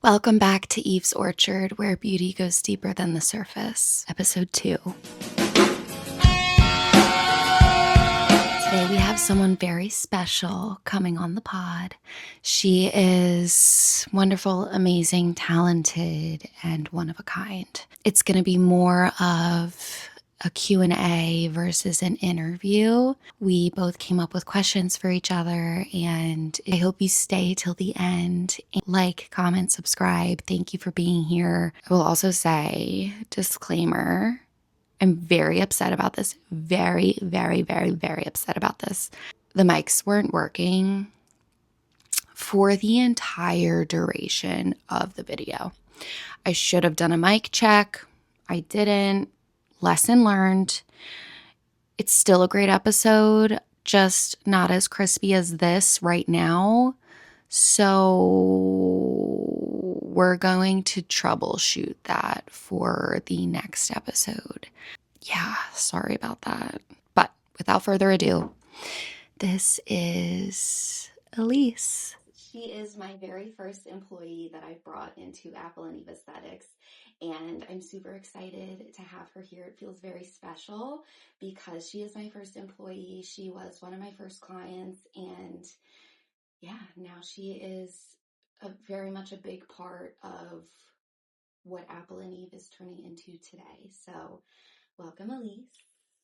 Welcome back to Eve's Orchard, where beauty goes deeper than the surface. Episode 2. Today we have someone very special coming on the pod. She is wonderful, amazing, talented, and one of a kind. It's going to be more of a Q&A versus an interview. We both came up with questions for each other, and I hope you stay till the end. Like, comment, subscribe. Thank you for being here. I will also say, disclaimer, I'm very upset about this. Very upset about this. The mics weren't working for the entire duration of the video. I should have done a mic check. I didn't. Lesson learned. It's still a great episode, just not as crispy as this right now. So we're going to troubleshoot that for the next episode. Yeah, sorry about that. But without further ado, this is Elyse. She is my very first employee that I brought into Apple and Eve Aesthetics, and I'm super excited to have her here. It feels very special because she is my first employee. She was one of my first clients, and yeah, now she is very much a big part of what Apple and Eve is turning into today. So welcome, Elyse.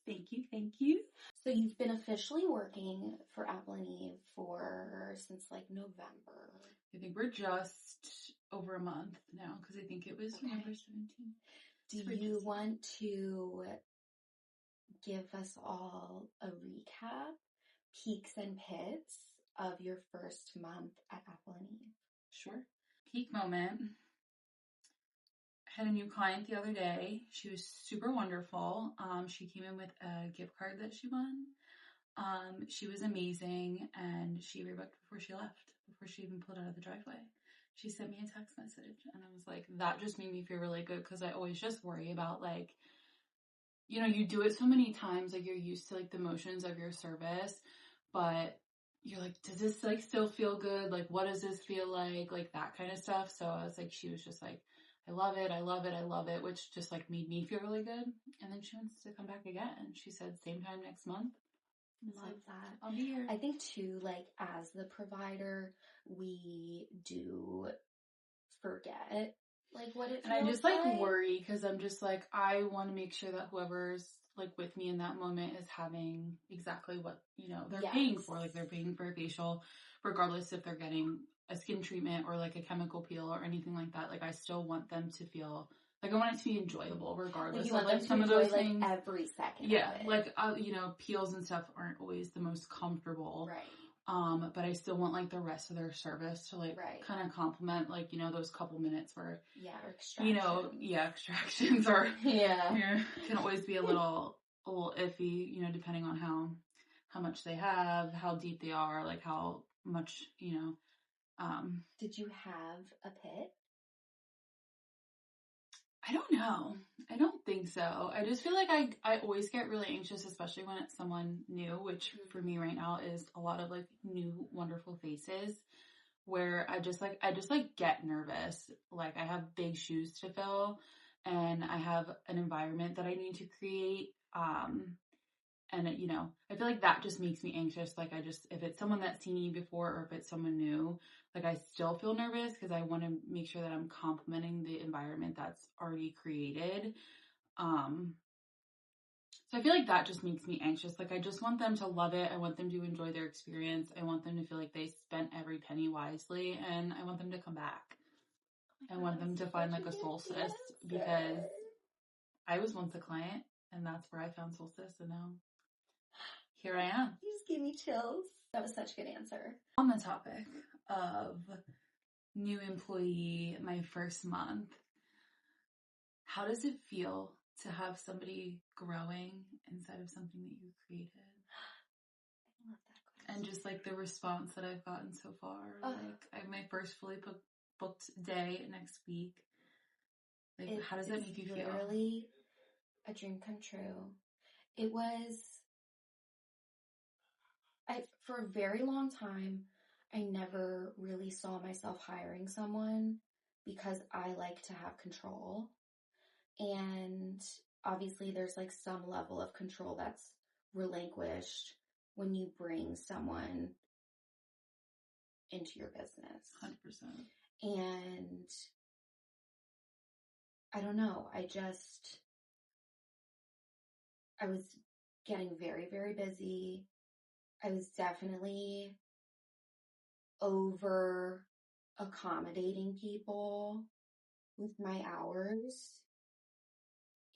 Thank you, thank you. So you've been officially working for Apple and Eve since like November. I think we're just over a month now because I think it was November 17th. Do you want to give us all a recap, peaks and pits of your first month at Apple and Eve? Sure. Peak moment. I had a new client the other day. She was super wonderful. She came in with a gift card that she won. She was amazing, and she rebooked before she left, before she even pulled out of the driveway. She sent me a text message, and I was like, that just made me feel really good, because I always just worry about, like, you know, you do it so many times, like, you're used to, like, the motions of your service, but you're like, does this, like, still feel good? Like, what does this feel like? Like, that kind of stuff. So I was like, she was just like, I love it, I love it, I love it, which just, like, made me feel really good. And then she wants to come back again. She said, same time next month. Love that. I'll be here. I think too, like, as the provider, we do forget like what it feels like. And I just like worry, because I'm just like, I want to make sure that whoever's like with me in that moment is having exactly what, you know, they're paying for. Like, they're paying for a facial, regardless if they're getting a skin treatment or like a chemical peel or anything like that. Like, I still want them to feel like, I want it to be enjoyable regardless of like some of those things. Like every second. Yeah, like you know, peels and stuff aren't always the most comfortable. Right. But I still want like the rest of their service to like kind of complement, like, you know, those couple minutes where, or extractions. You know, extractions are can always be a little iffy, you know, depending on how much they have, how deep they are, like how much, you know. Did you have a pit? I don't know. I don't think so. I just feel like I always get really anxious, especially when it's someone new, which for me right now is a lot of like new wonderful faces, where I just get nervous. Like, I have big shoes to fill, and I have an environment that I need to create. And you know, I feel like that just makes me anxious. Like, if it's someone that's seen me before, or if it's someone new, like, I still feel nervous because I want to make sure that I'm complimenting the environment that's already created. So I feel like that just makes me anxious. Like, I just want them to love it. I want them to enjoy their experience. I want them to feel like they spent every penny wisely, and I want them to come back. I want them to find like a solstice, because I was once a client, and that's where I found solstice, and now here I am. You just gave me chills. That was such a good answer. On the topic of new employee, my first month, how does it feel to have somebody growing inside of something that you created? I love that question. And just like the response that I've gotten so far. Like, I have my first fully booked day next week. Like, how does that make you feel? It's literally a dream come true. It was, for a very long time, I never really saw myself hiring someone, because because I like to have control. And obviously, there's like some level of control that's relinquished when you bring someone into your business. 100%. And I don't know, I was getting very, very busy. I was definitely over accommodating people with my hours.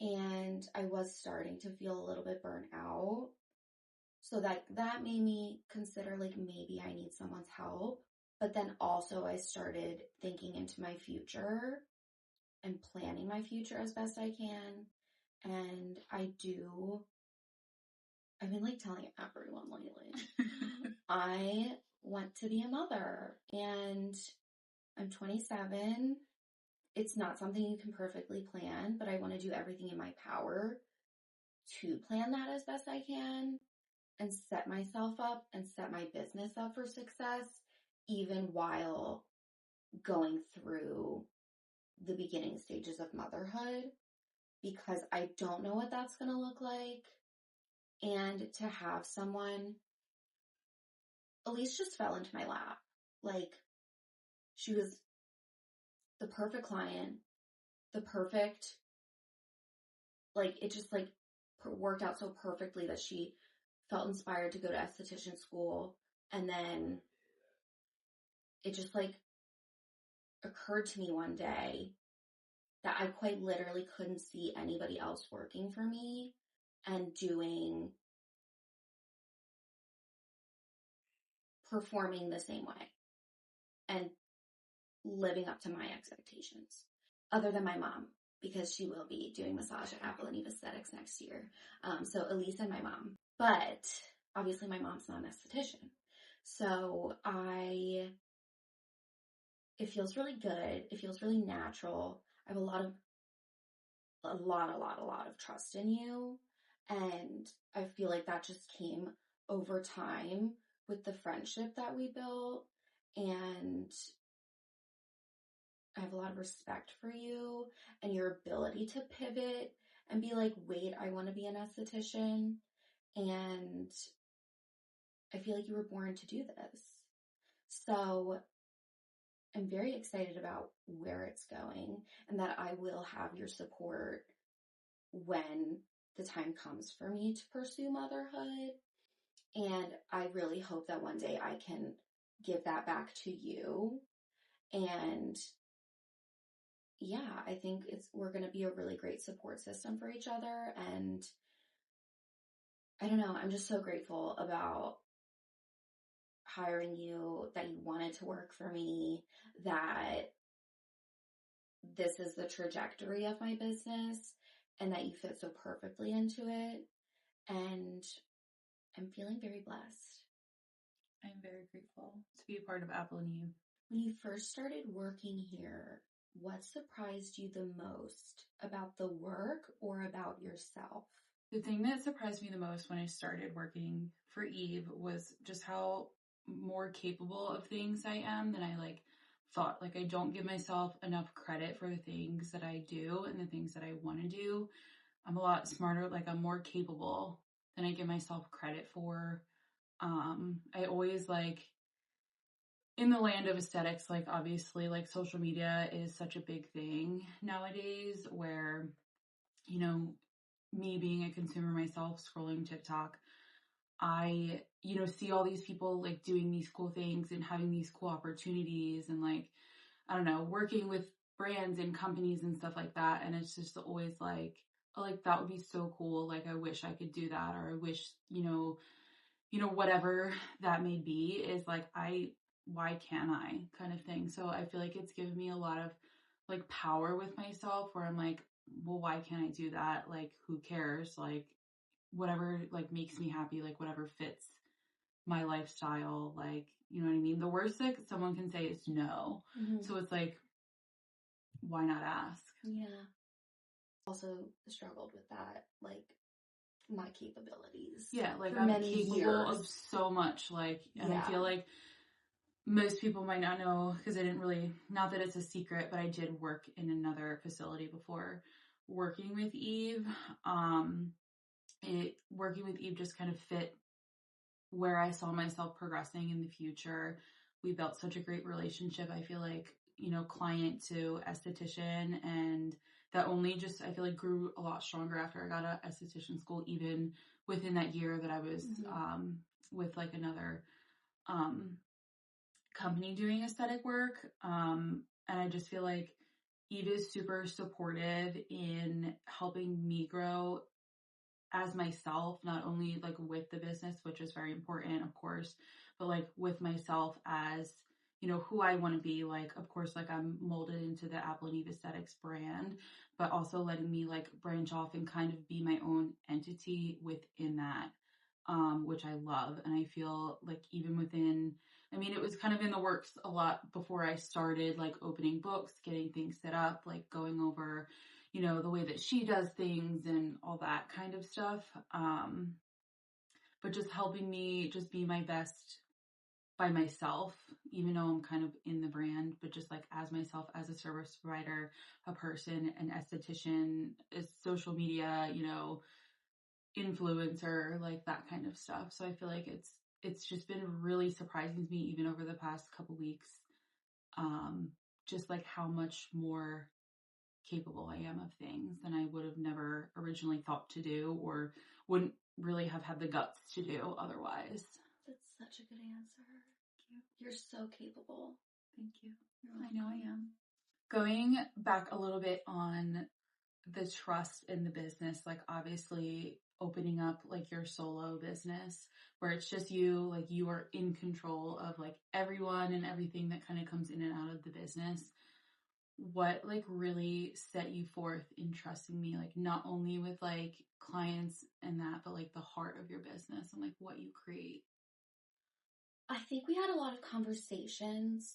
And I was starting to feel a little bit burnt out. So that made me consider like maybe I need someone's help. But then also I started thinking into my future and planning my future as best I can. And I've been like telling everyone lately, I want to be a mother and I'm 27. It's not something you can perfectly plan, but I want to do everything in my power to plan that as best I can and set myself up and set my business up for success, even while going through the beginning stages of motherhood, because I don't know what that's going to look like. And to have someone, Elyse just fell into my lap. Like, she was the perfect client, the perfect, like, it just like worked out so perfectly that she felt inspired to go to esthetician school. And then it just like occurred to me one day that I quite literally couldn't see anybody else working for me and performing the same way and living up to my expectations, other than my mom, because she will be doing massage at Apple and Eve Aesthetics next year. So Elyse and my mom. But obviously my mom's not an esthetician. So it feels really good. It feels really natural. I have a lot of trust in you. And I feel like that just came over time with the friendship that we built. And I have a lot of respect for you and your ability to pivot and be like, wait, I want to be an esthetician. And I feel like you were born to do this. So I'm very excited about where it's going and that I will have your support when the time comes for me to pursue motherhood. And I really hope that one day I can give that back to you. And yeah, I think we're going to be a really great support system for each other. And I don't know, I'm just so grateful about hiring you, that you wanted to work for me, that this is the trajectory of my business and that you fit so perfectly into it. And I'm feeling very blessed. I'm very grateful to be a part of Apple and Eve. When you first started working here, what surprised you the most about the work or about yourself? The thing that surprised me the most when I started working for Eve was just how more capable of things I am than I thought. Like, I don't give myself enough credit for the things that I do and the things that I want to do. I'm a lot smarter, like I'm more capable than I give myself credit for. I always in the land of aesthetics, like obviously like social media is such a big thing nowadays where, you know, me being a consumer myself, scrolling TikTok, I, see all these people like doing these cool things and having these cool opportunities and like, I don't know, working with brands and companies and stuff like that. And it's just always like, oh, like that would be so cool. Like, I wish I could do that. Or I wish, whatever that may be is like, why can't I kind of thing. So I feel like it's given me a lot of like power with myself where I'm like, well, why can't I do that? Like, who cares? Like, whatever like makes me happy, like whatever fits my lifestyle, like, you know what I mean? The worst that someone can say is no. Mm-hmm. So it's like, why not ask? Yeah. Also struggled with that, like my capabilities. Yeah, like for I'm many capable years. of so much, like, and I Yeah. feel like most people might not know because I didn't really, not that it's a secret, but I did work in another facility before working with Eve. Um, Working with Eve just kind of fit where I saw myself progressing in the future. We built such a great relationship. I feel like, client to esthetician, and that only just, I feel like, grew a lot stronger after I got out of esthetician school, even within that year that I was with like another um, company doing aesthetic work. And I just feel like Eve is super supportive in helping me grow as myself, not only like with the business, which is very important, of course, but like with myself as, who I want to be. Like, of course, like I'm molded into the Apple and Eve Aesthetics brand, but also letting me like branch off and kind of be my own entity within that, which I love. And I feel like even within, I mean, it was kind of in the works a lot before I started like opening books, getting things set up, like going over, the way that she does things and all that kind of stuff. But just helping me just be my best by myself, even though I'm kind of in the brand, but just like as myself, as a service provider, a person, an esthetician, a social media, influencer, like that kind of stuff. So I feel like it's just been really surprising to me even over the past couple weeks, um, just like how much more capable I am of things than I would have never originally thought to do, or wouldn't really have had the guts to do otherwise. That's such a good answer. You're so capable. Thank you. I know I am. Going back a little bit on the trust in the business, like obviously opening up like your solo business where it's just you, like you are in control of like everyone and everything that kind of comes in and out of the business. What like really set you forth in trusting me, like not only with like clients and that, but like the heart of your business and like what you create? I think we had a lot of conversations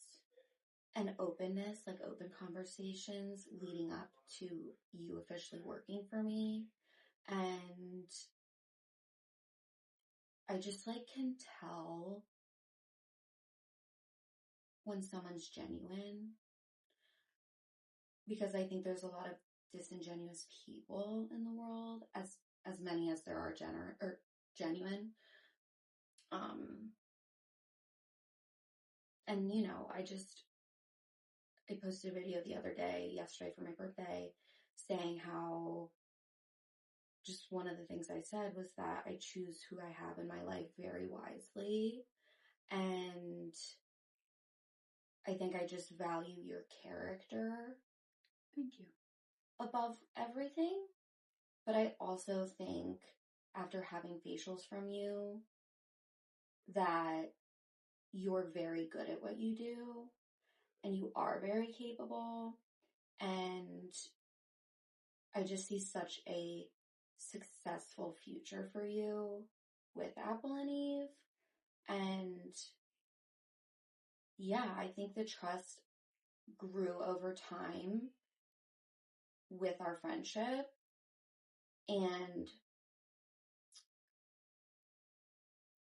and openness, like open conversations leading up to you officially working for me. And I just like can tell when someone's genuine, because I think there's a lot of disingenuous people in the world, as many as there are genuine. And I posted a video the other day, yesterday for my birthday, saying how just one of the things I said was that I choose who I have in my life very wisely. And I think I just value your character. Thank you. Above everything. But I also think after having facials from you that you're very good at what you do and you are very capable. And I just see such a successful future for you with Apple and Eve. And yeah, I think the trust grew over time with our friendship. And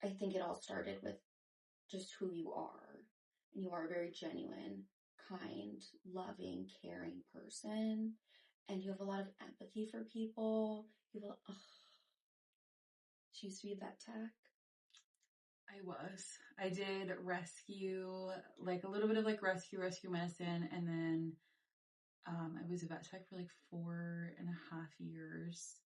I think it all started with just who you are. And you are a very genuine, kind, loving, caring person. And you have a lot of empathy for people. She used to be a vet tech. I did rescue, like a little bit of like rescue medicine. And then I was a vet tech for like 4.5 years,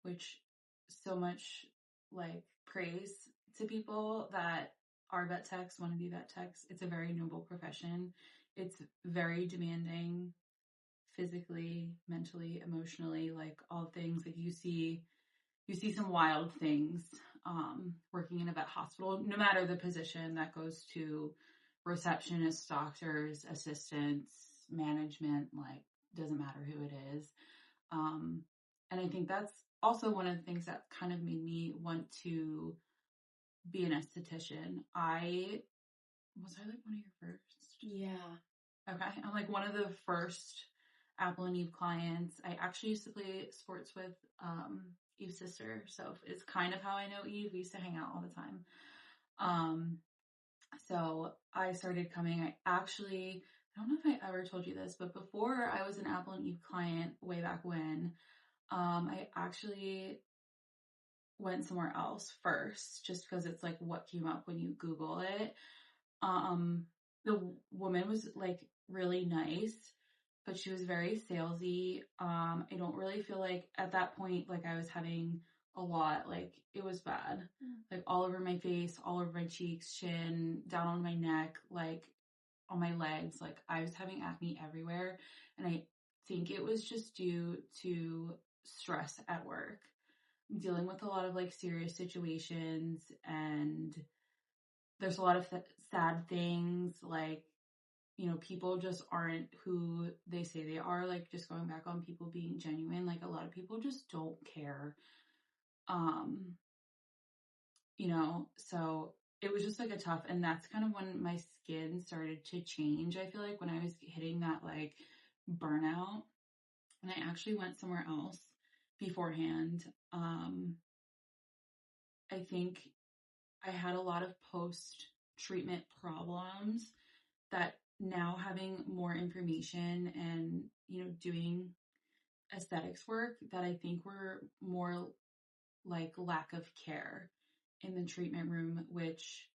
which so much like praise to people that are vet techs, want to be vet techs. It's a very noble profession. It's very demanding physically, mentally, emotionally, like all things. Like you see some wild things working in a vet hospital, no matter the position that goes to receptionists, doctors, assistants, management, like doesn't matter who it is. And I think that's also one of the things that kind of made me want to be an esthetician. Was I like one of your first? Yeah. Okay. I'm like one of the first Apple and Eve clients. I actually used to play sports with Eve's sister. So it's kind of how I know Eve. We used to hang out all the time. So I started coming. I don't know if I ever told you this, but before I was an Apple and Eve client way back when, I actually went somewhere else first, just because it's like what came up when you Google it. Um, the woman was like really nice, but she was very salesy. I don't really feel like at that point, like I was having a lot, like it was bad, like all over my face, all over my cheeks, chin, down on my neck, like on my legs. Like I was having acne everywhere. And I think it was just due to stress at work, dealing with a lot of like serious situations, and there's a lot of sad things, like, people just aren't who they say they are. Like, just going back on people being genuine, like, a lot of people just don't care. Um, so it was just like a tough, and that's kind of when my skin started to change. I feel like when I was hitting that like burnout, and I actually went somewhere else beforehand. I think I had a lot of post treatment problems that now, having more information and, doing aesthetics work, that I think were more like lack of care in the treatment room, which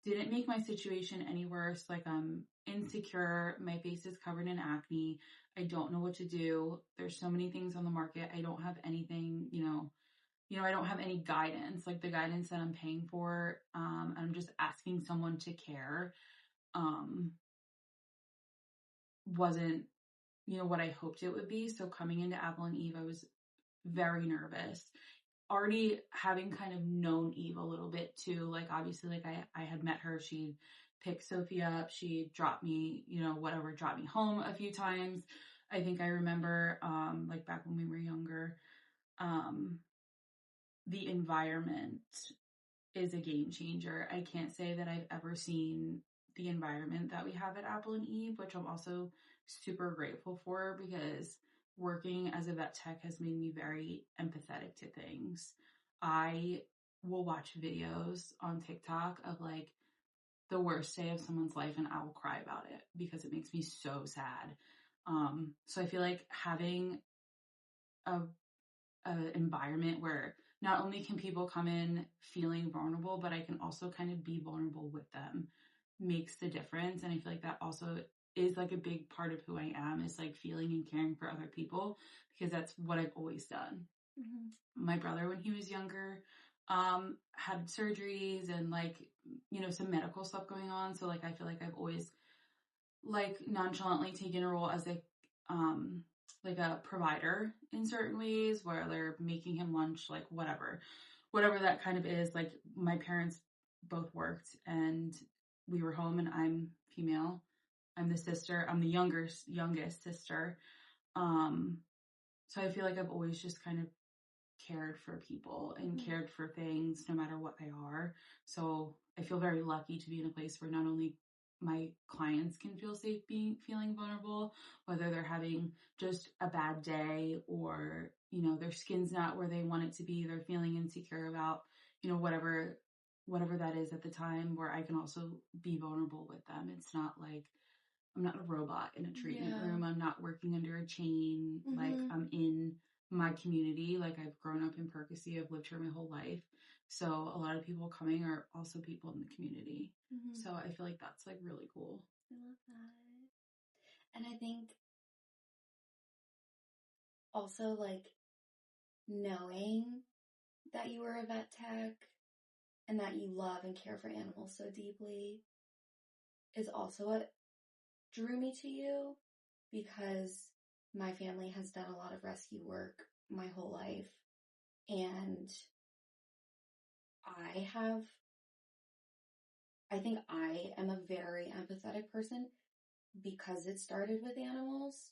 didn't make my situation any worse. Like, I'm insecure, my face is covered in acne, I don't know what to do. There's so many things on the market. I don't have anything, I don't have any guidance, like the guidance that I'm paying for. I'm just asking someone to care. Um, wasn't, what I hoped it would be. So coming into Apple and Eve, I was very nervous. Already having kind of known Eve a little bit too. Like, obviously, like I had met her. She'd pick Sophie up. She dropped me, dropped me home a few times. I think I remember, like back when we were younger, um, the environment is a game changer. I can't say that I've ever seen the environment that we have at Apple and Eve, which I'm also super grateful for, because working as a vet tech has made me very empathetic to things. I will watch videos on TikTok of like the worst day of someone's life, and I will cry about it because it makes me so sad. So I feel like having a environment where not only can people come in feeling vulnerable, but I can also kind of be vulnerable with them, makes the difference. And I feel like that also is like a big part of who I am, is like feeling and caring for other people, because that's what I've always done. Mm-hmm. My brother, when he was younger, had surgeries and like, some medical stuff going on. So like, I feel like I've always like nonchalantly taken a role as like a provider in certain ways, where they're making him lunch, like whatever that kind of is. Like, my parents both worked, and we were home, and I'm female. I'm the sister. I'm the youngest sister. Um, so I feel like I've always just kind of cared for people and cared for things no matter what they are. So I feel very lucky to be in a place where not only my clients can feel safe feeling vulnerable, whether they're having just a bad day, or, their skin's not where they want it to be, they're feeling insecure about, whatever that is at the time, where I can also be vulnerable with them. It's not like I'm not a robot in a treatment room. I'm not working under a chain. Mm-hmm. Like, I'm in my community. Like, I've grown up in Percy. I've lived here my whole life. So a lot of people coming are also people in the community. Mm-hmm. So I feel like that's like really cool. I love that. And I think also like knowing that you were a vet tech and that you love and care for animals so deeply is also what drew me to you, because my family has done a lot of rescue work my whole life, and I think I am a very empathetic person because it started with animals,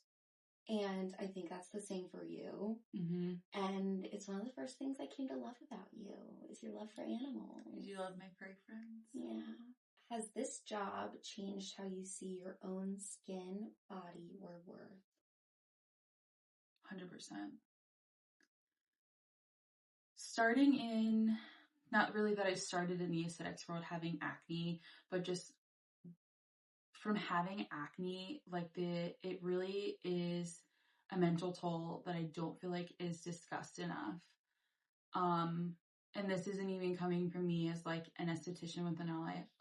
and I think that's the same for you. Mm-hmm. And it's one of the first things I came to love about you, is your love for animals. Did you love my furry friends? Yeah. Has this job changed how you see your own skin, body, or worth? 100%. Starting in not really that I started in the aesthetics world having acne, but just from having acne, like it really is a mental toll that I don't feel like is discussed enough. Um, and this isn't even coming from me as like an esthetician with the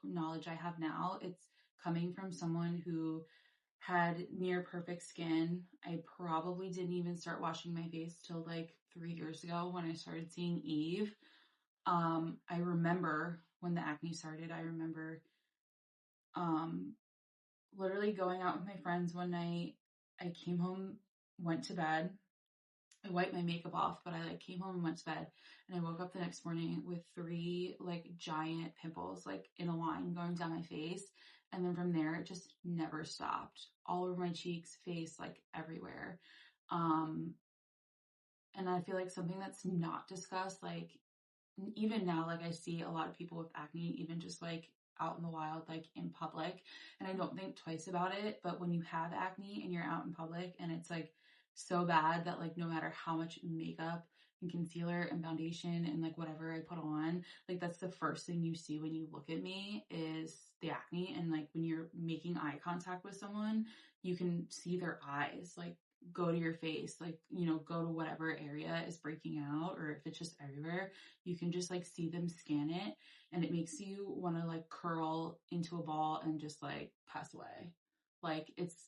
knowledge I have now. It's coming from someone who had near perfect skin. I probably didn't even start washing my face till like 3 years ago when I started seeing Eve. I remember when the acne started. I remember um, literally going out with my friends one night. I came home, went to bed. I wiped my makeup off, but I like came home and went to bed, and I woke up the next morning with three like giant pimples like in a line going down my face. And then from there, it just never stopped all over my cheeks, face, like everywhere. Um, and I feel like something that's not discussed, like even now, like I see a lot of people with acne, even just like out in the wild, like in public, and I don't think twice about it. But when you have acne and you're out in public and it's like so bad that like no matter how much makeup and concealer and foundation and like whatever I put on, like that's the first thing you see when you look at me is the acne. And like when you're making eye contact with someone, you can see their eyes like go to your face, like, go to whatever area is breaking out, or if it's just everywhere, you can just like see them scan it, and it makes you want to like curl into a ball and just like pass away. Like it's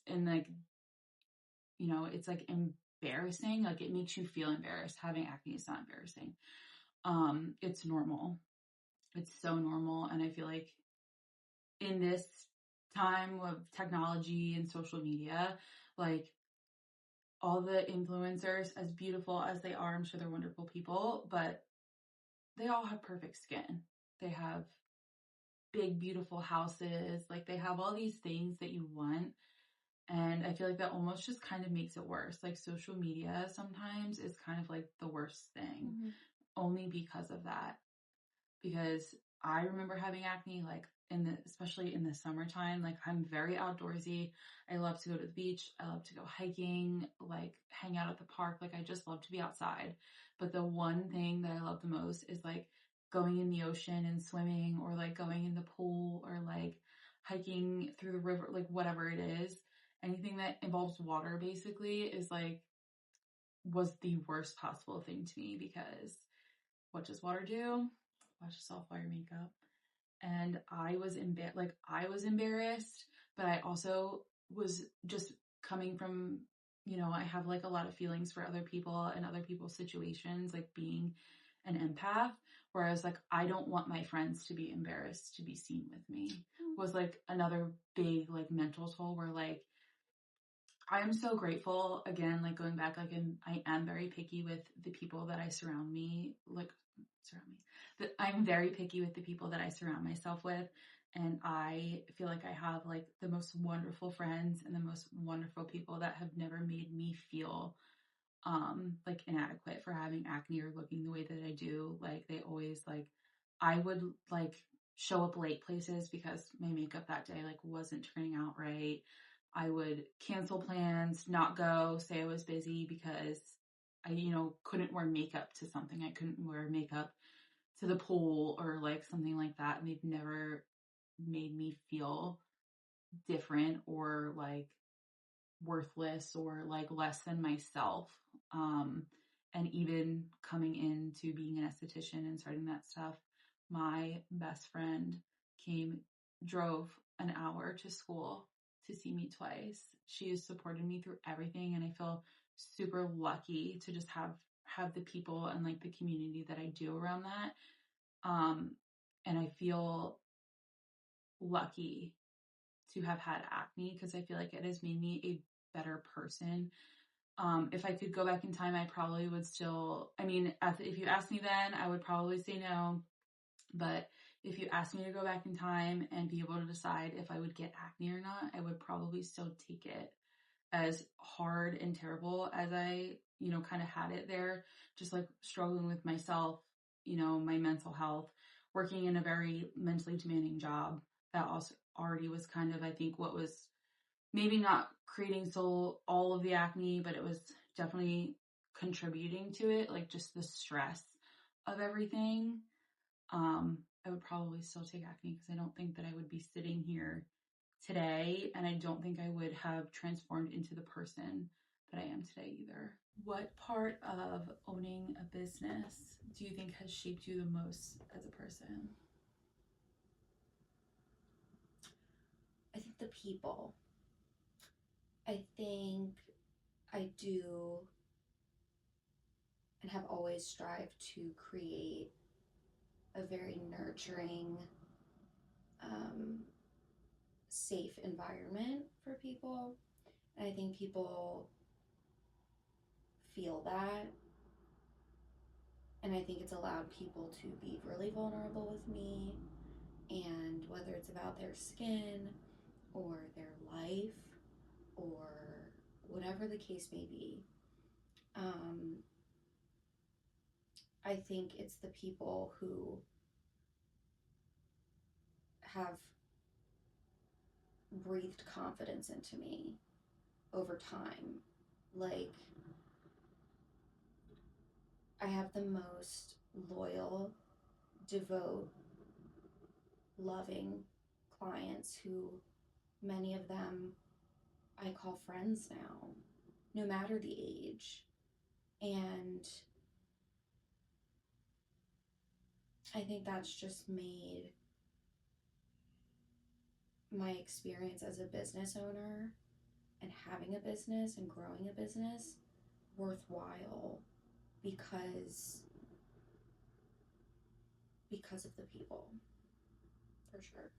like embarrassing. Like it makes you feel embarrassed. Having acne is not embarrassing. It's normal. It's so normal. And I feel like in this time of technology and social media, like all the influencers, as beautiful as they are, I'm sure they're wonderful people, but they all have perfect skin. They have big, beautiful houses. Like they have all these things that you want. And I feel like that almost just kind of makes it worse. Like social media sometimes is kind of like the worst thing, only because of that. Because I remember having acne like especially in the summertime. Like I'm very outdoorsy. I love to go to the beach. I love to go hiking, like hang out at the park. Like I just love to be outside. But the one thing that I love the most is like going in the ocean and swimming, or like going in the pool, or like hiking through the river, like whatever it is. Anything that involves water basically is like was the worst possible thing to me, because what does water do? Wash us off your makeup. And I was embarrassed, but I also was just coming from, I have like a lot of feelings for other people and other people's situations, like being an empath, where I was like, I don't want my friends to be embarrassed to be seen with me, was like another big like mental toll, where like I am so grateful, again, like going back, like I am very picky with the people that I surround me. That I'm very picky with the people that I surround myself with. And I feel like I have like the most wonderful friends and the most wonderful people that have never made me feel like inadequate for having acne or looking the way that I do. Like they always like I would like show up late places because my makeup that day like wasn't turning out right. I would cancel plans, not go, say I was busy because I, couldn't wear makeup to something. I couldn't wear makeup to the pool or like something like that. And they've never made me feel different or like worthless or like less than myself. Um, and even coming into being an esthetician and starting that stuff, my best friend drove an hour to school to see me twice. She has supported me through everything, and I feel super lucky to just have the people and like the community that I do around that. And I feel lucky to have had acne, because I feel like it has made me a better person. If I could go back in time, I probably would still, I mean, if you asked me then, I would probably say no. But if you asked me to go back in time and be able to decide if I would get acne or not, I would probably still take it. As hard and terrible as I, kind of had it there, just like struggling with myself, my mental health, working in a very mentally demanding job that also already was kind of, I think, what was maybe not creating all of the acne, but it was definitely contributing to it, like just the stress of everything. I would probably still take acne because I don't think that I would be sitting here today, and I don't think I would have transformed into the person that I am today either. What part of owning a business do you think has shaped you the most as a person? I think the people. I think I do and have always strived to create a very nurturing, um, safe environment for people. And I think people feel that. And I think it's allowed people to be really vulnerable with me. And whether it's about their skin or their life or whatever the case may be, um, I think it's the people who have breathed confidence into me over time. Like, I have the most loyal, devout, loving clients who, many of them, I call friends now, no matter the age. And I think that's just made my experience as a business owner and having a business and growing a business worthwhile because of the people, for sure.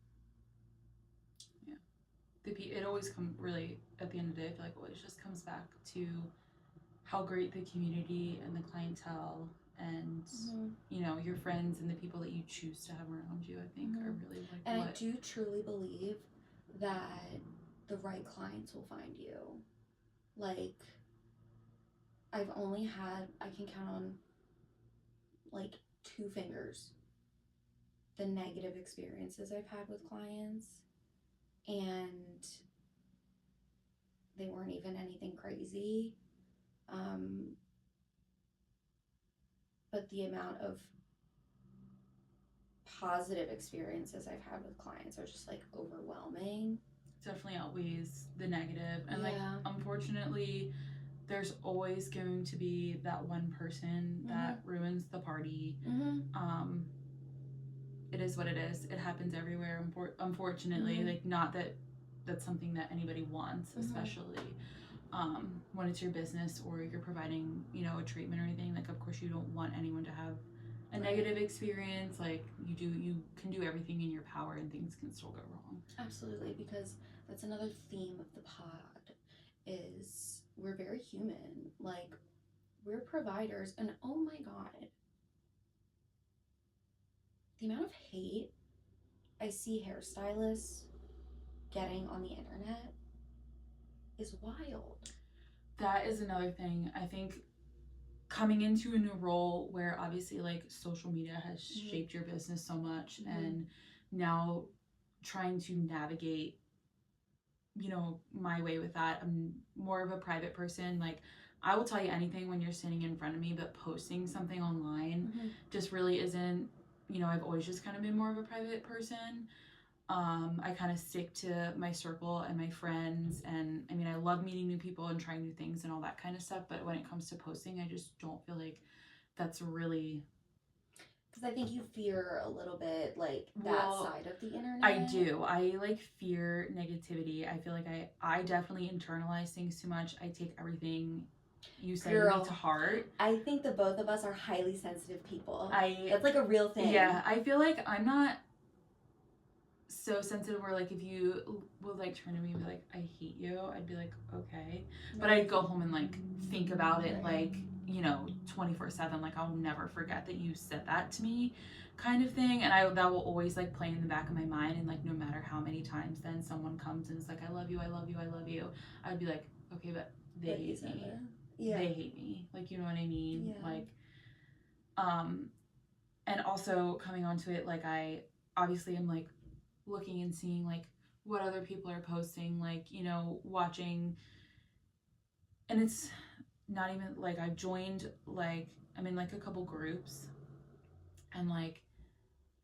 Yeah. It always comes really at the end of the day. I feel like it always just comes back to how great the community and the clientele and your friends and the people that you choose to have around you, I think are really like and what I do truly believe that the right clients will find you. Like, I can count on like two fingers the negative experiences I've had with clients, and they weren't even anything crazy. Um, but the amount of positive experiences I've had with clients are just like overwhelming. Definitely outweighs the negative. And like, unfortunately, there's always going to be that one person that ruins the party. It is what it is. It happens everywhere, unfortunately. Like, not that that's something that anybody wants, especially when it's your business or you're providing, a treatment or anything. Like, of course, you don't want anyone to have a negative experience. Like, you can do everything in your power and things can still go wrong. Absolutely, because that's another theme of the pod is we're very human. Like, we're providers, and oh my god, the amount of hate I see hairstylists getting on the internet is wild. That is another thing. I think coming into a new role where obviously like social media has shaped your business so much, and now trying to navigate my way with that. I'm more of a private person. Like, I will tell you anything when you're sitting in front of me, but posting something online just really isn't. I've always just kind of been more of a private person. I kind of stick to my circle and my friends, and I mean, I love meeting new people and trying new things and all that kind of stuff. But when it comes to posting, I just don't feel like that's really. Because I think you fear a little bit like that side of the internet. I do. I like fear negativity. I feel like I definitely internalize things too much. I take everything you say to me to heart. I think the both of us are highly sensitive people. That's like a real thing. Yeah, I feel like I'm not so sensitive where like if you would like turn to me and be like, I hate you, I'd be like, okay. But I'd go home and like think about it like, 24/7. Like, I'll never forget that you said that to me, kind of thing. And that will always like play in the back of my mind. And like, no matter how many times then someone comes and is like, I love you, I love you, I love you, I'd be like, okay, but they hate me. Yeah. They hate me. Like, you know what I mean? Yeah. Like, and also coming onto it, like, I obviously am like looking and seeing like what other people are posting, like, watching. And it's not even like I've joined, like, I'm in like a couple groups, and like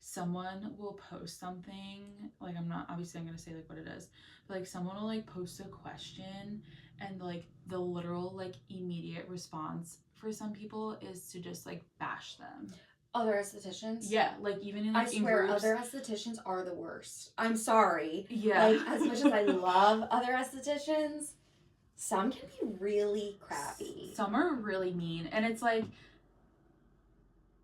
someone will post something, like, I'm not, obviously I'm gonna say like what it is, but like someone will like post a question, and like the literal like immediate response for some people is to just like bash them. Other estheticians? Yeah, like even in I like in swear, groups. other estheticians are the worst. I'm sorry. Yeah. Like, as much as I love other estheticians, some can be really crappy. Some are really mean, and it's like,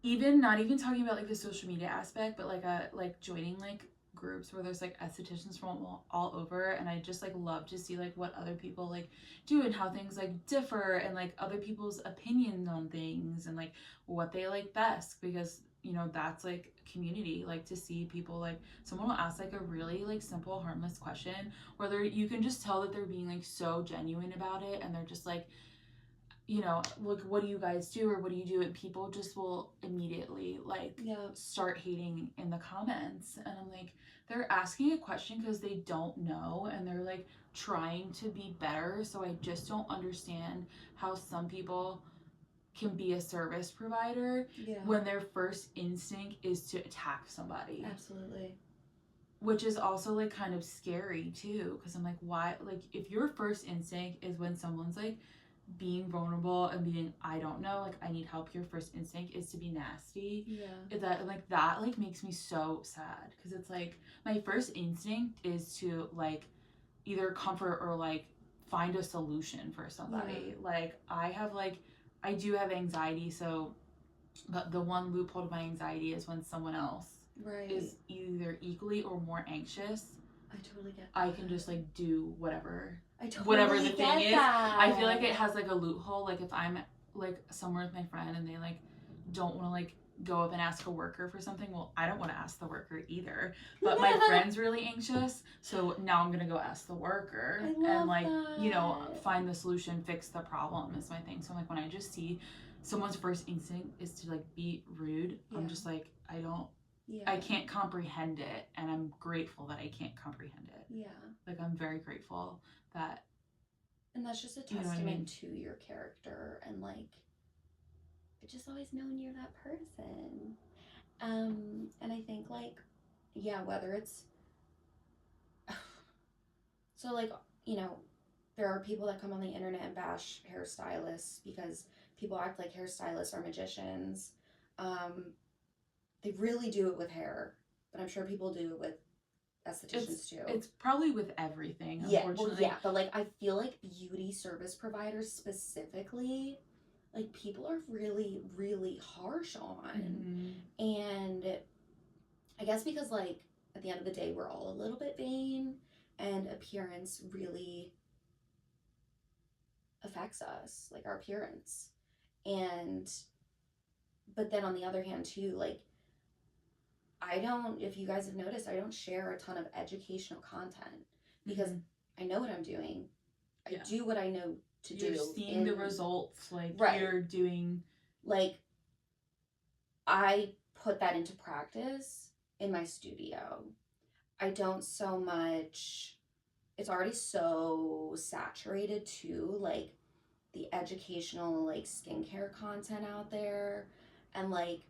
even not even talking about like the social media aspect, but like joining like groups where there's like estheticians from all over, and I just like love to see like what other people like do and how things like differ, and like other people's opinions on things, and like what they like best, because that's like community. Like to see people, like someone will ask like a really like simple harmless question where you can just tell that they're being like so genuine about it, and they're just like, like, what do you guys do, or what do you do? And people just will immediately like start hating in the comments. And I'm like, they're asking a question because they don't know, and they're like trying to be better. So I just don't understand how some people can be a service provider when their first instinct is to attack somebody. Absolutely. Which is also like kind of scary too, because I'm like, why? Like, if your first instinct is when someone's like being vulnerable and being, I don't know, like, I need help, your first instinct is to be nasty. Yeah. That like makes me so sad, because it's like my first instinct is to like either comfort or like find a solution for somebody. Like I do have anxiety, so but the one loophole to my anxiety is when someone else is either equally or more anxious. I totally get that. I can just like do whatever Whatever the thing is. I feel like it has like a loophole. Like if I'm like somewhere with my friend and they like don't want to like go up and ask a worker for something, well, I don't want to ask the worker either. But my friend's really anxious, so now I'm gonna go ask the worker and like find the solution, fix the problem is my thing. So like when I just see someone's first instinct is to like be rude, I'm just like, I can't comprehend it, and I'm grateful that I can't comprehend it. Yeah. Like I'm very grateful that. And that's just a testament to your character, and like, I've just always known you're that person. And I think like, whether it's so like, there are people that come on the internet and bash hairstylists because people act like hairstylists are magicians. They really do it with hair, but I'm sure people do it with estheticians too. It's probably with everything, unfortunately. Well, yeah, but like I feel like beauty service providers specifically, like people are really, really harsh on. And I guess because like at the end of the day, we're all a little bit vain, and appearance really affects us, like our appearance. And but then on the other hand too, like if you guys have noticed, I don't share a ton of educational content because I know what I'm doing. I do what I know to do. You're seeing the results, like you're doing. Like, I put that into practice in my studio. I don't so much, it's already so saturated too, like the educational like skincare content out there, and like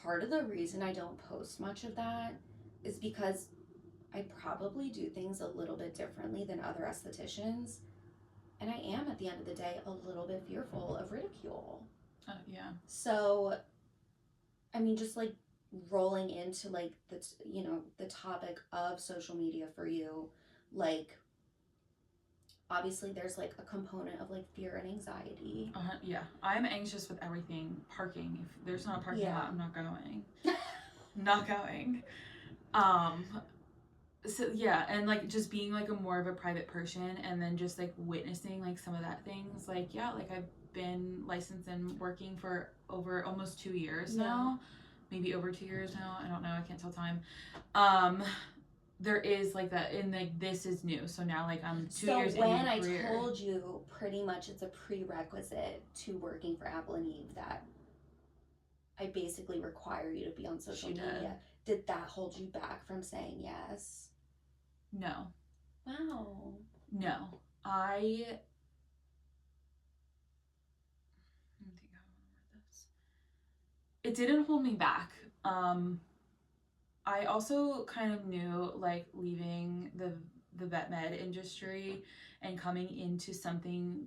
part of the reason I don't post much of that is because I probably do things a little bit differently than other estheticians, and I am at the end of the day a little bit fearful of ridicule. Yeah. So I mean, just like rolling into like the topic of social media for you, like obviously there's like a component of like fear and anxiety. Yeah, I'm anxious with everything. Parking, if there's not a parking lot, I'm not going. Not going. So yeah, and like just being like a more of a private person, and then just like witnessing like some of that things, like like I've been licensed and working for over almost 2 years now, maybe over 2 years now, I don't know, I can't tell time. There is like that, and like this is new, so now like I'm 2 years in my career. I told you pretty much it's a prerequisite to working for Apple and Eve that I basically require you to be on social media. Did that hold you back from saying yes? No. Wow. No. I think how I want to word this. It didn't hold me back. I also kind of knew, like, leaving the vet med industry and coming into something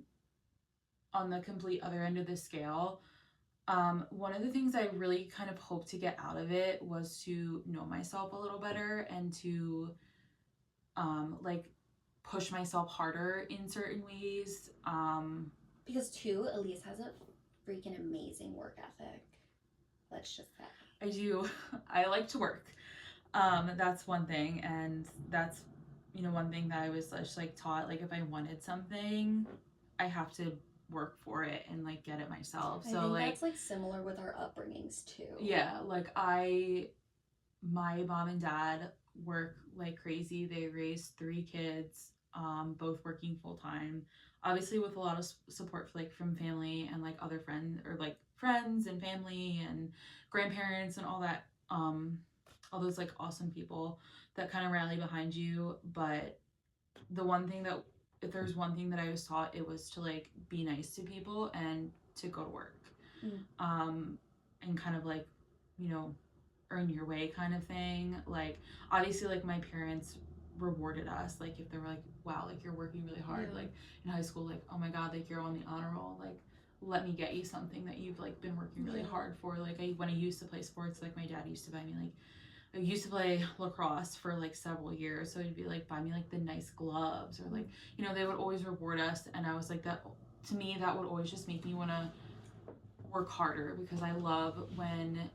on the complete other end of the scale. One of the things I really kind of hoped to get out of it was to know myself a little better and to like push myself harder in certain ways. Because too, Elyse has a freaking amazing work ethic. Let's just say. I do. I like to work. That's one thing, and that's one thing that I was just like taught. Like if I wanted something, I have to work for it and like get it myself. I So think like that's like similar with our upbringings too. yeah, like my mom and dad work like crazy. They raised 3 kids, both working full time. Obviously, with a lot of support like from family and like other friends or like friends and family and grandparents and all that. All those like awesome people that kind of rally behind you. But the one thing that if there's one thing that I was taught, it was to like be nice to people and to go to work. Um, and kind of like, you know, earn your way kind of thing. Like obviously like my parents rewarded us like if they were like wow like you're working really hard like in high school like oh my god like you're on the honor roll like let me get you something that you've like been working really hard for. Like when I used to play sports, like my dad used to buy me like I used to play lacrosse for like several years, so he'd be like buy me like the nice gloves or like they would always reward us. And I was like that to me that would always just make me want to work harder because I love when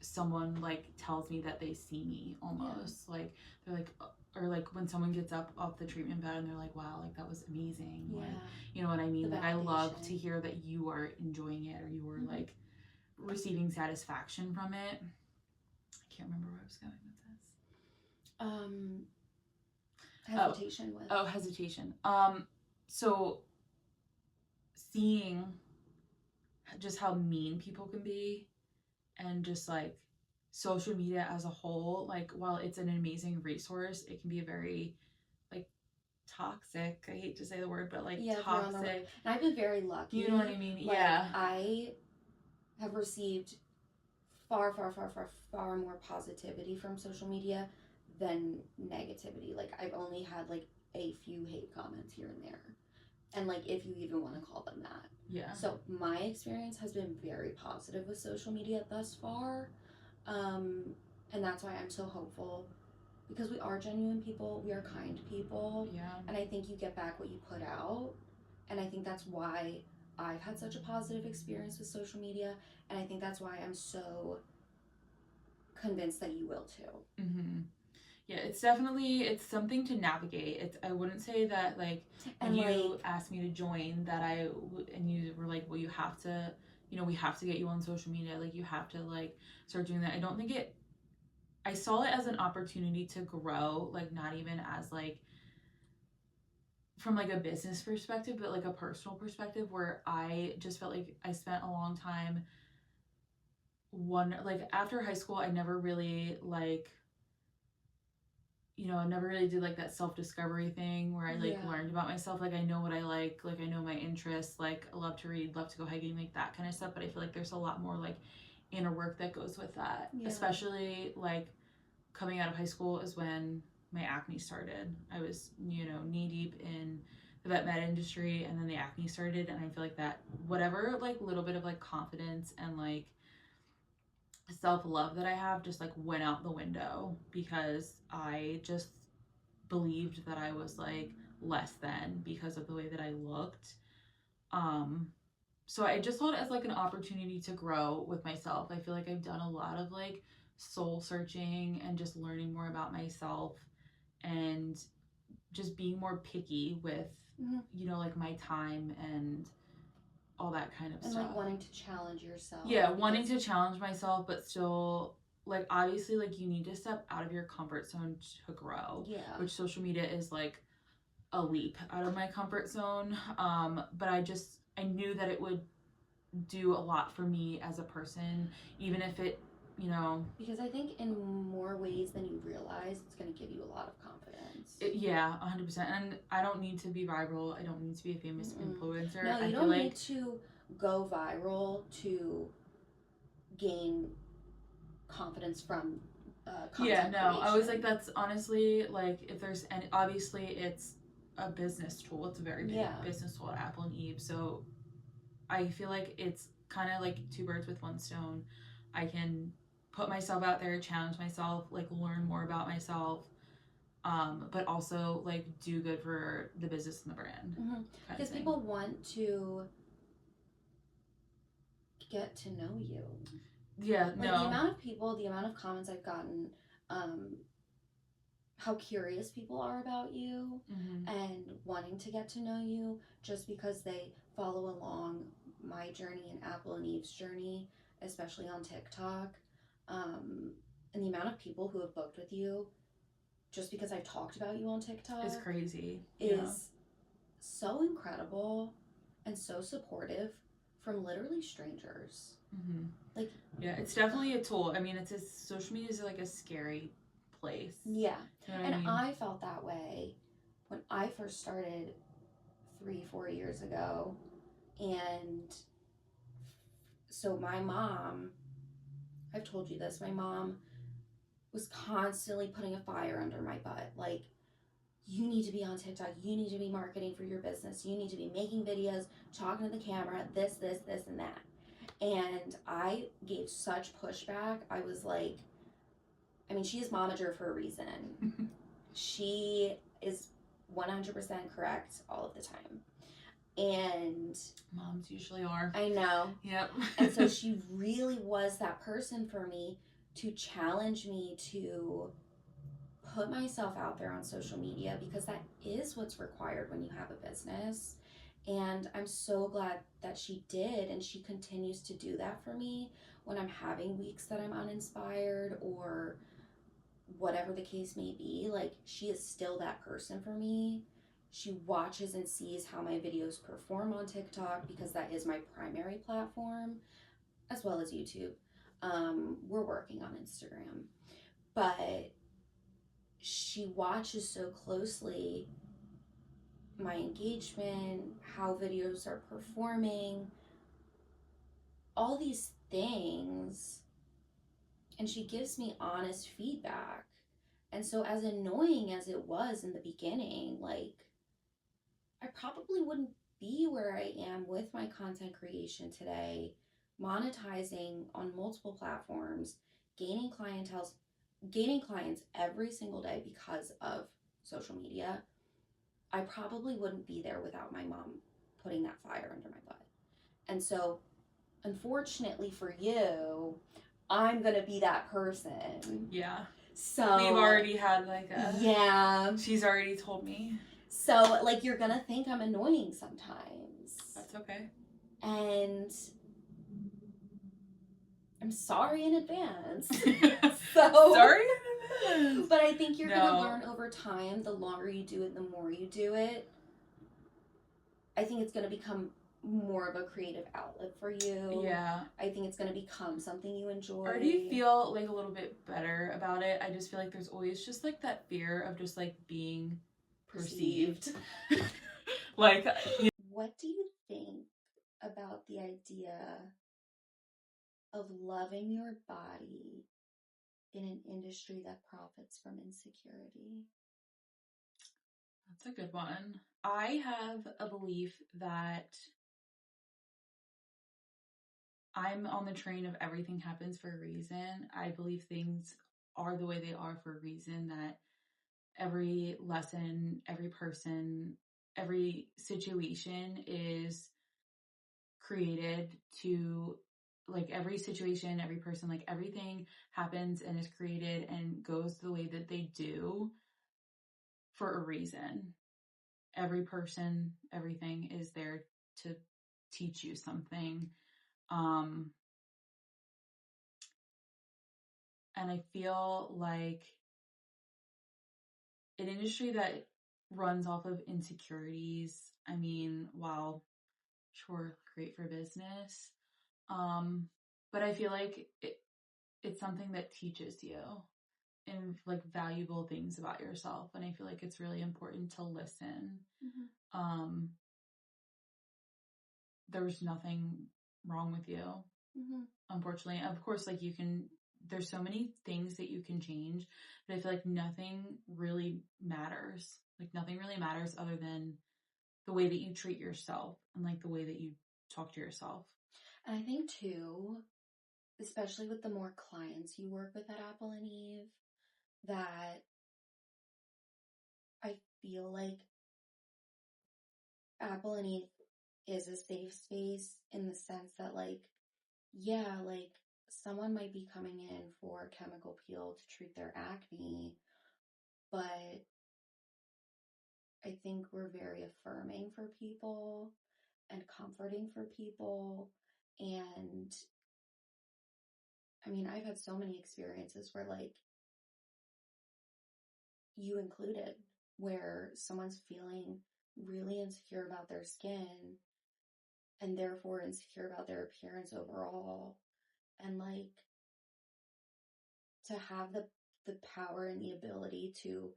someone like tells me that they see me almost like they're like or like when someone gets up off the treatment bed and they're like wow like that was amazing like you know what I mean like I love to hear that you are enjoying it or you are like receiving satisfaction from it. I can't remember where I was going with this. Hesitation with Hesitation. So seeing just how mean people can be and just like social media as a whole, like while it's an amazing resource, it can be a very like toxic. I hate to say the word, but like toxic. And I've been very lucky. You know what I mean? Like, yeah. I have received far more positivity from social media than negativity. Like I've only had like a few hate comments here and there. And like if you even want to call them that. Yeah. So my experience has been very positive with social media thus far. And that's why I'm so hopeful because we are genuine people, we are kind people. Yeah. And I think you get back what you put out. And I think that's why I've had such a positive experience with social media. And I think that's why I'm so convinced that you will too. Yeah, it's something to navigate. I wouldn't say that like when you asked me to join that and you were like well you have to we have to get you on social media, like you have to like start doing that. I don't think I saw it as an opportunity to grow, like not even as like from like a business perspective but like a personal perspective where I just felt like I spent a long time like after high school I never really like I never really did like that self-discovery thing where I like learned about myself. Like I know what I like I know my interests, like I love to read, love to go hiking, like that kind of stuff. But I feel like there's a lot more like inner work that goes with that. Especially like coming out of high school is when my acne started. I was, knee deep in the vet med industry and then the acne started and I feel like that whatever like little bit of like confidence and like self-love that I have just like went out the window because I just believed that I was like less than because of the way that I looked. So I just saw it as like an opportunity to grow with myself. I feel like I've done a lot of like soul searching and just learning more about myself and just being more picky with like my time and all that kind of stuff. And like wanting to challenge yourself. Yeah, wanting to challenge myself, but still, like, obviously, like, you need to step out of your comfort zone to grow. Yeah. Which social media is, like, a leap out of my comfort zone. But I knew that it would do a lot for me as a person, even if it, Because I think in more ways than you realize, it's going to give you a lot of confidence. Yeah, 100%. And I don't need to be viral. I don't need to be a famous influencer. No, you don't need to go viral to gain confidence from content no, I was creation. like, that's honestly, like, if there's, and obviously it's a business tool. It's a very big business tool at Apple and Eve. So I feel like it's kind of like two birds with one stone. I can put myself out there, challenge myself, like learn more about myself, but also like do good for the business and the brand. Because people want to get to know you. Yeah, like the amount of people, the amount of comments I've gotten, how curious people are about you and wanting to get to know you just because they follow along my journey and Apple and Eve's journey, especially on TikTok. And the amount of people who have booked with you just because I've talked about you on TikTok is crazy. Is so incredible and so supportive from literally strangers. Like, yeah, it's definitely a tool. I mean, social media is like a scary place. Yeah. You know and I mean? I felt that way when I first started 3-4 years ago. And so my mom, I've told you this, my mom was constantly putting a fire under my butt. Like, you need to be on TikTok. You need to be marketing for your business. You need to be making videos, talking to the camera, this, and that. And I gave such pushback. I was like, I mean, she is momager for a reason. She is 100% correct all of the time. And moms usually are. I know. Yep. And so she really was that person for me to challenge me to put myself out there on social media, because that is what's required when you have a business. And I'm so glad that she did, and she continues to do that for me when I'm having weeks that I'm uninspired or whatever the case may be. Like, she is still that person for me. She watches and sees how my videos perform on TikTok, because that is my primary platform, as well as YouTube. We're working on Instagram, but she watches so closely my engagement, how videos are performing, all these things, and she gives me honest feedback. And so, as annoying as it was in the beginning, like, I probably wouldn't be where I am with my content creation today, monetizing on multiple platforms, gaining clients every single day because of social media. I probably wouldn't be there without my mom putting that fire under my butt. And so, unfortunately for you, I'm going to be that person. Yeah. So we've already had like a. Yeah. She's already told me. So, like, you're going to think I'm annoying sometimes. That's okay. And I'm sorry in advance. Sorry in advance. But I think you're going to learn over time. The longer you do it, the more you do it. I think it's going to become more of a creative outlet for you. Yeah. I think it's going to become something you enjoy. Or do you feel like a little bit better about it? I just feel like there's always just like that fear of just like being perceived. Like, what do you think about the idea of loving your body in an industry that profits from insecurity? That's a good one. I have a belief that I'm on the train of everything happens for a reason. I believe things are the way they are for a reason, that every lesson, every person, every situation is created to, like, every situation, every person, like, everything happens and is created and goes the way that they do for a reason. Every person, everything is there to teach you something. And I feel like an industry that runs off of insecurities, I mean, while sure, great for business, but I feel like it's something that teaches you and like valuable things about yourself, and I feel like it's really important to listen. There's nothing wrong with you. Unfortunately, of course, like, you can there's so many things that you can change, but I feel like nothing really matters. Like nothing really matters other than the way that you treat yourself and like the way that you talk to yourself. And I think too, especially with the more clients you work with at Apple and Eve, that I feel like Apple and Eve is a safe space in the sense that, like, yeah, like someone might be coming in for chemical peel to treat their acne, but I think we're very affirming for people and comforting for people. And I mean, I've had so many experiences where, like, you included, where someone's feeling really insecure about their skin and therefore insecure about their appearance overall. And like to have the power and the ability to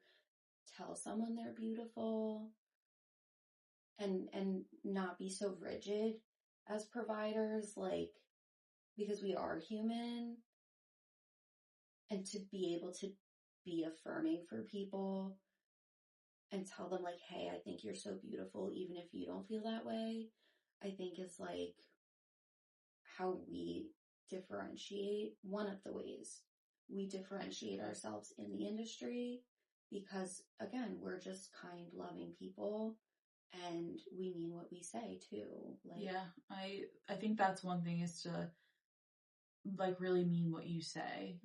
tell someone they're beautiful and not be so rigid as providers, like, because we are human, and to be able to be affirming for people and tell them like, hey, I think you're so beautiful even if you don't feel that way, I think is like how we differentiate, one of the ways we differentiate ourselves in the industry, because again, we're just kind, loving people and we mean what we say too. Like, yeah, I think that's one thing, is to like really mean what you say.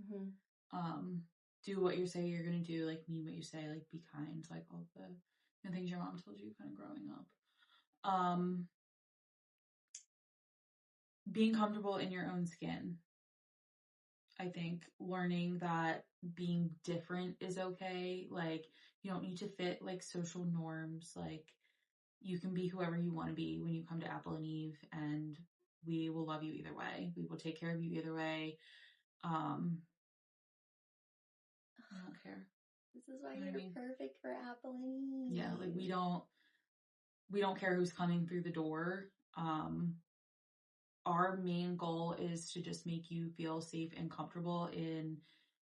Do what you say you're gonna do, like mean what you say, like be kind, like all the things your mom told you kind of growing up. Being comfortable in your own skin. I think learning that being different is okay. Like you don't need to fit like social norms. Like you can be whoever you want to be when you come to Apple and Eve, and we will love you either way. We will take care of you either way. I don't care. this is why You know what I you're mean? perfect for Apple and Eve. Yeah, like we don't care who's coming through the door. Our main goal is to just make you feel safe and comfortable in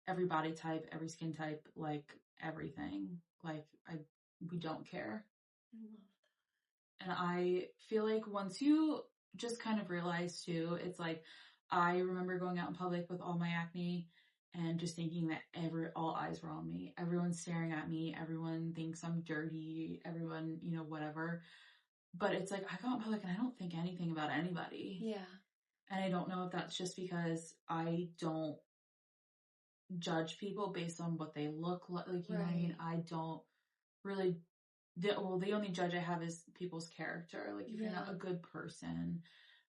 every body type, every skin type, like everything. Like we don't care. I love And I feel like once you just kind of realize too, it's like, I remember going out in public with all my acne and just thinking that all eyes were on me. Everyone's staring at me. Everyone thinks I'm dirty. Everyone, whatever. But it's like, I go out in public and I don't think anything about anybody. Yeah. And I don't know if that's just because I don't judge people based on what they look like. Like, you know what I mean? I don't really, the only judge I have is people's character. Like, if you're not a good person,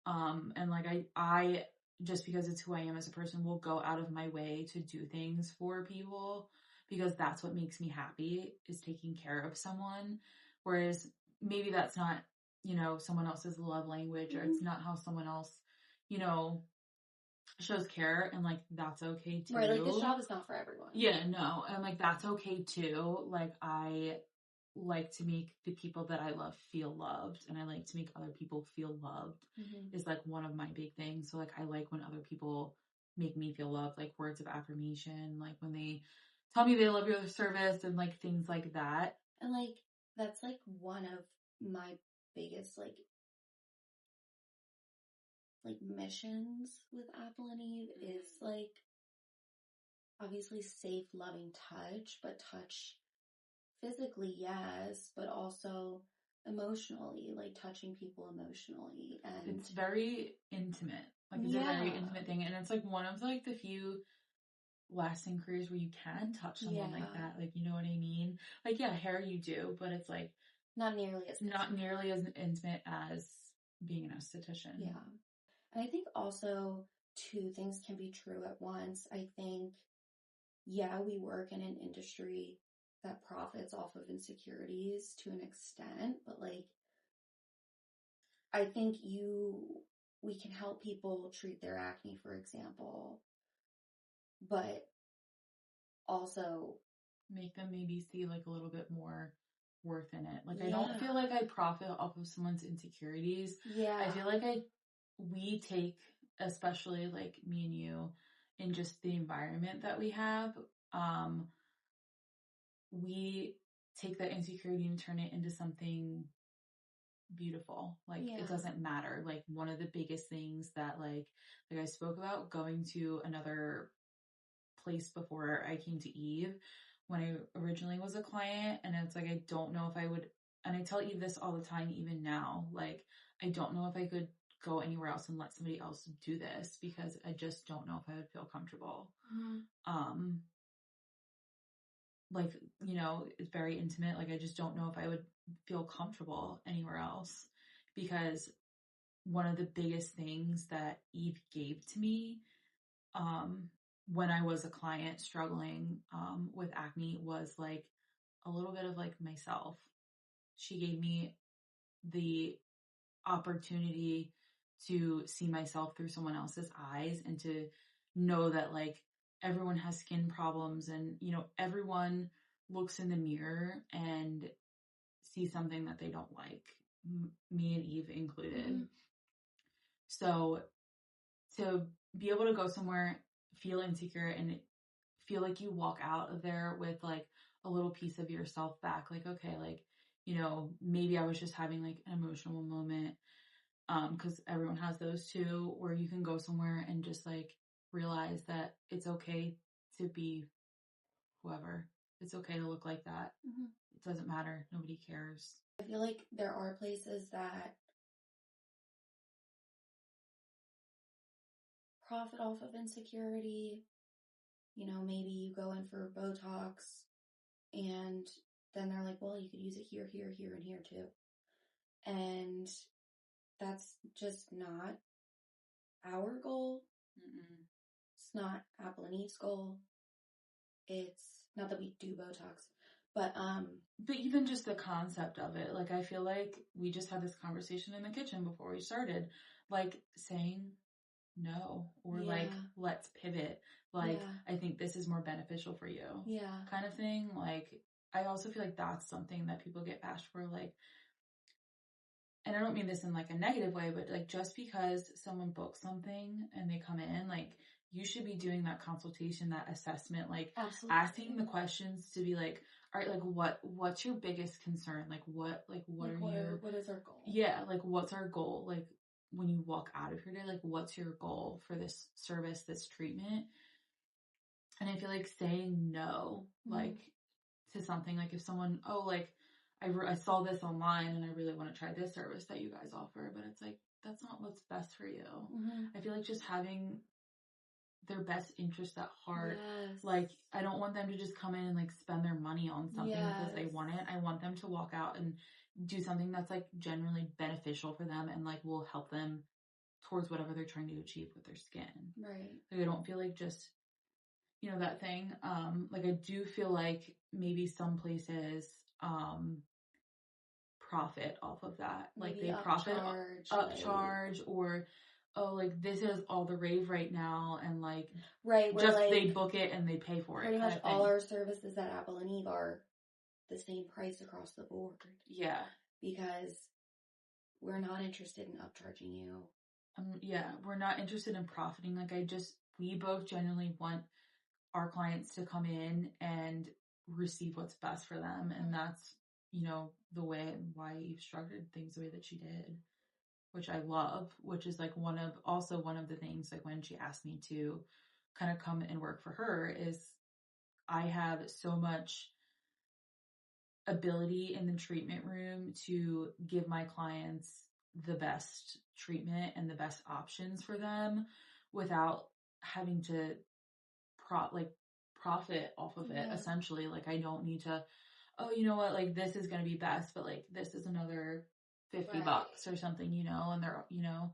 and like I just because it's who I am as a person, will go out of my way to do things for people because that's what makes me happy, is taking care of someone. Whereas maybe that's not, someone else's love language, or it's not how someone else, shows care, and like that's okay too. Right, like this job is not for everyone. Yeah, no, and like that's okay too. Like I like to make the people that I love feel loved, and I like to make other people feel loved, is like one of my big things. So like I like when other people make me feel loved, like words of affirmation, like when they tell me they love your service and like things like that. And like that's like one of my biggest like missions with Apple and Eve is like obviously safe, loving touch, but touch physically, yes, but also emotionally, like touching people emotionally. And it's very intimate. Like it's a very intimate thing. And it's like one of like the few lasting careers where you can touch someone like that. Like, you know what I mean? Like, yeah, hair you do, but it's like not nearly as intimate as being an esthetician. Yeah. And I think also two things can be true at once. I think, yeah, we work in an industry that profits off of insecurities to an extent, but like, I think we can help people treat their acne, for example, but also make them maybe see like a little bit more worth in it. Like, I don't feel like I profit off of someone's insecurities. Yeah. I feel like we take, especially like me and you, in just the environment that we have, we take that insecurity and turn it into something beautiful. Like Yeah. it doesn't matter. Like one of the biggest things that like I spoke about going to another place before I came to Eve when I originally was a client, and it's like I don't know if I would, and I tell Eve this all the time even now, like I don't know if I could go anywhere else and let somebody else do this because I just don't know if I would feel comfortable. Like, you know, it's very intimate. Like I just don't know if I would feel comfortable anywhere else because one of the biggest things that Eve gave to me when I was a client struggling with acne was like a little bit of like myself. She gave me the opportunity to see myself through someone else's eyes and to know that like everyone has skin problems and, you know, everyone looks in the mirror and sees something that they don't like, me and Eve included. So to be able to go somewhere, feel insecure, and feel like you walk out of there with like a little piece of yourself back. Like, okay, like, you know, maybe I was just having like an emotional moment. Cause everyone has those too, where you can go somewhere and just like realize that it's okay to be whoever. It's okay to look like that. It doesn't matter. Nobody cares. I feel like there are places that profit off of insecurity. You know, maybe you go in for Botox and then they're like, well, you could use it here, here, here, and here too. And that's just not our goal. It's not Apple and Eve's goal. It's not that we do Botox, but even just the concept of it, like I feel like we just had this conversation in the kitchen before we started, like saying no or like let's pivot, like I think this is more beneficial for you, kind of thing. Like I also feel like that's something that people get bashed for, like, and I don't mean this in like a negative way, but like just because someone books something and they come in, like you should be doing that consultation, that assessment, like asking the questions to be like, all right, like what's your biggest concern? Like what is our goal? Yeah, like what's our goal? Like when you walk out of your day, like what's your goal for this service, this treatment? And I feel like saying no, like to something, like if someone, oh, like I saw this online and I really want to try this service that you guys offer, but it's like, that's not what's best for you. I feel like just having their best interest at heart. Like, I don't want them to just come in and like spend their money on something because they want it. I want them to walk out and do something that's like generally beneficial for them and like will help them towards whatever they're trying to achieve with their skin. Right. Like, I don't feel like just, you know, that thing. Like I do feel like maybe some places, profit off of that. Maybe like they profit upcharge or, oh, like this is all the rave right now. And like, just like, they book it and they pay for pretty it. Pretty much all our services at Apple and Eve are the same price across the board. Yeah. Because we're not interested in upcharging you. Yeah, we're not interested in profiting. Like we both genuinely want our clients to come in and receive what's best for them. And that's, you know, the way why you've structured things the way that she did, which I love, which is like one of the things, like when she asked me to kind of come and work for her, is I have so much ability in the treatment room to give my clients the best treatment and the best options for them without having to profit off of it, essentially. Like I don't need to, oh, you know what, like this is going to be best, but like this is another $50 or something, you know, and they're, you know,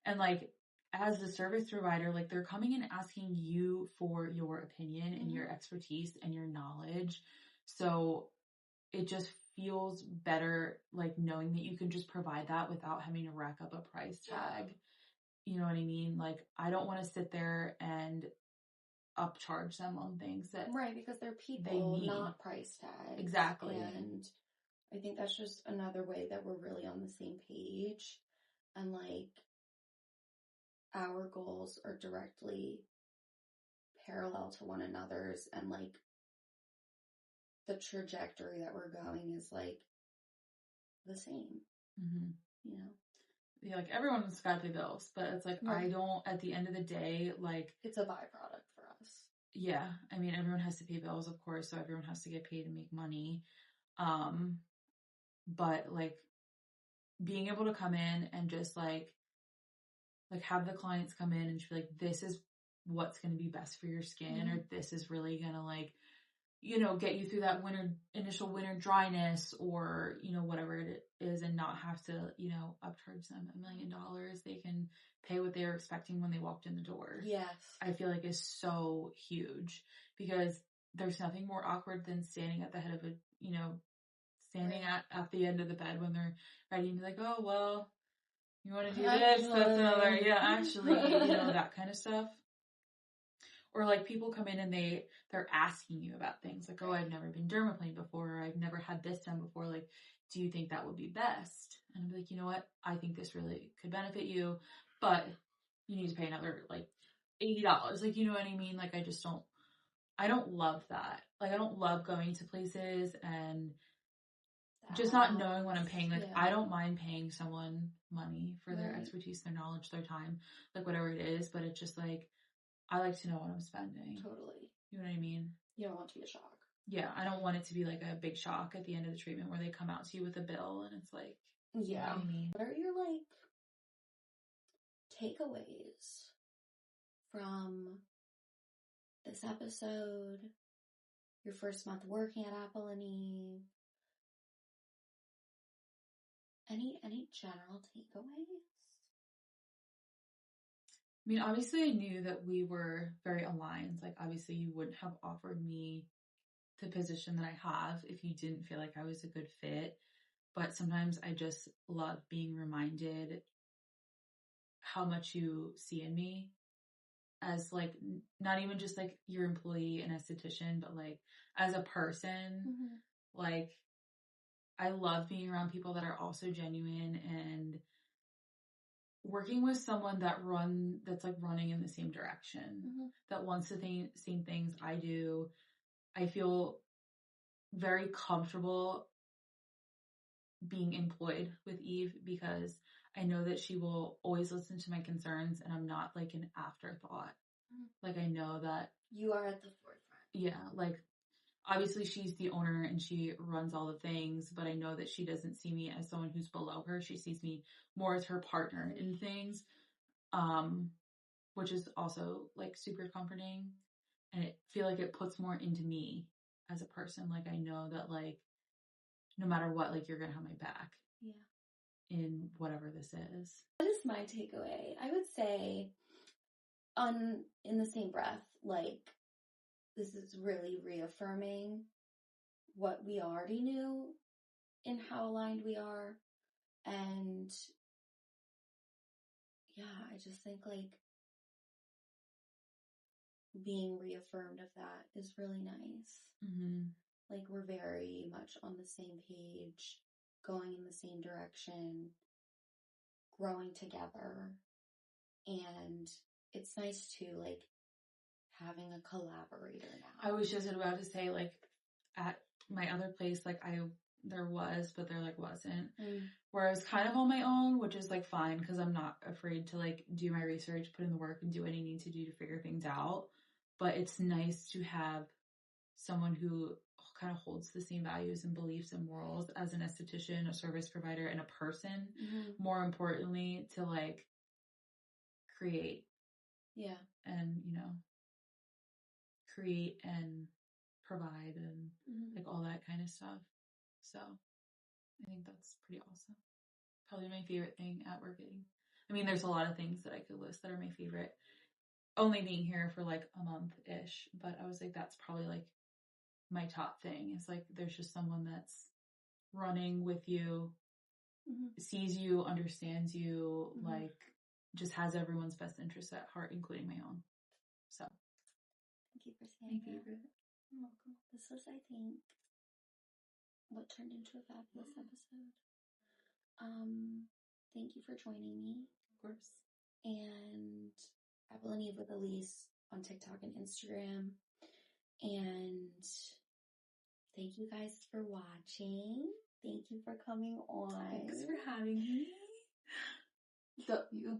and like as the service provider, like they're coming and asking you for your opinion and your expertise and your knowledge. So it just feels better, like knowing that you can just provide that without having to rack up a price tag. You know what I mean? Like I don't want to sit there and upcharge them on things that because they're people, not price tags. Exactly. And I think that's just another way that we're really on the same page. And like our goals are directly parallel to one another's, and like the trajectory that we're going is like the same, you know? Yeah, like everyone's got to pay bills, but it's like, I don't, at the end of the day, like, it's a byproduct for us. Yeah, I mean, everyone has to pay bills, of course, so everyone has to get paid and make money. But like being able to come in and just like have the clients come in and just be like, this is what's going to be best for your skin, or this is really going to like, get you through that initial winter dryness, or, whatever it is, and not have to, upcharge them $1 million. They can pay what they were expecting when they walked in the door. Yes. I feel like is so huge, because there's nothing more awkward than standing at the head of standing at the end of the bed when they're ready and be like, oh, well, you want to do this? That's another, actually, that kind of stuff. Or like people come in and they're asking you about things like, oh, I've never been dermaplaned before, or I've never had this done before. Like, do you think that would be best? And I'm like, you know what? I think this really could benefit you, but you need to pay another like $80. Like, you know what I mean? Like, I don't love that. Like, I don't love going to places and just not knowing what I'm paying. Like, I don't mind paying someone money for their expertise, their knowledge, their time, like whatever it is. But it's just like, I like to know what I'm spending. Totally. You know what I mean? You don't want to be a shock. Yeah, I don't want it to be like a big shock at the end of the treatment where they come out to you with a bill and it's like, you know what I mean? What are your like takeaways from this episode, your first month working at Apple and Eve? Any general takeaways? I mean, obviously I knew that we were very aligned. Like, obviously you wouldn't have offered me the position that I have if you didn't feel like I was a good fit. But sometimes I just love being reminded how much you see in me as like, not even just like your employee and esthetician, but like as a person. Like, I love being around people that are also genuine, and working with someone that's like running in the same direction, that wants the same things I do. I feel very comfortable being employed with Eve, because I know that she will always listen to my concerns, and I'm not like an afterthought. Like, I know that you are at the forefront. Yeah, like obviously she's the owner and she runs all the things, but I know that she doesn't see me as someone who's below her. She sees me more as her partner in things, which is also like super comforting. And I feel like it puts more into me as a person. Like, I know that like no matter what, like you're gonna have my back. Yeah. In whatever this is. What is my takeaway? I would say, in the same breath, like, this is really reaffirming what we already knew in how aligned we are. And yeah, I just think like being reaffirmed of that is really nice. Like, we're very much on the same page, going in the same direction, growing together. And it's nice too, like, having a collaborator now. I was just about to say, like, at my other place, like there was, but there like wasn't. Where I was kind of on my own, which is like fine, because I'm not afraid to like do my research, put in the work, and do what I need to do to figure things out. But it's nice to have someone who kind of holds the same values and beliefs and morals as an esthetician, a service provider, and a person. More importantly, to like create. Yeah. And, create and provide and like all that kind of stuff. So I think that's pretty awesome. Probably my favorite thing at working. I mean, there's a lot of things that I could list that are my favorite. Only being here for like a month-ish, but I was like, that's probably like my top thing. Is like, there's just someone that's running with you, sees you, understands you, like just has everyone's best interests at heart, including my own. So thank you for saying that. You're welcome. This was, I think, what turned into a fabulous episode. Thank you for joining me. Of course. And Apple and Eve with Elyse on TikTok and Instagram. And thank you guys for watching. Thank you for coming on. Thanks for having me. Love you.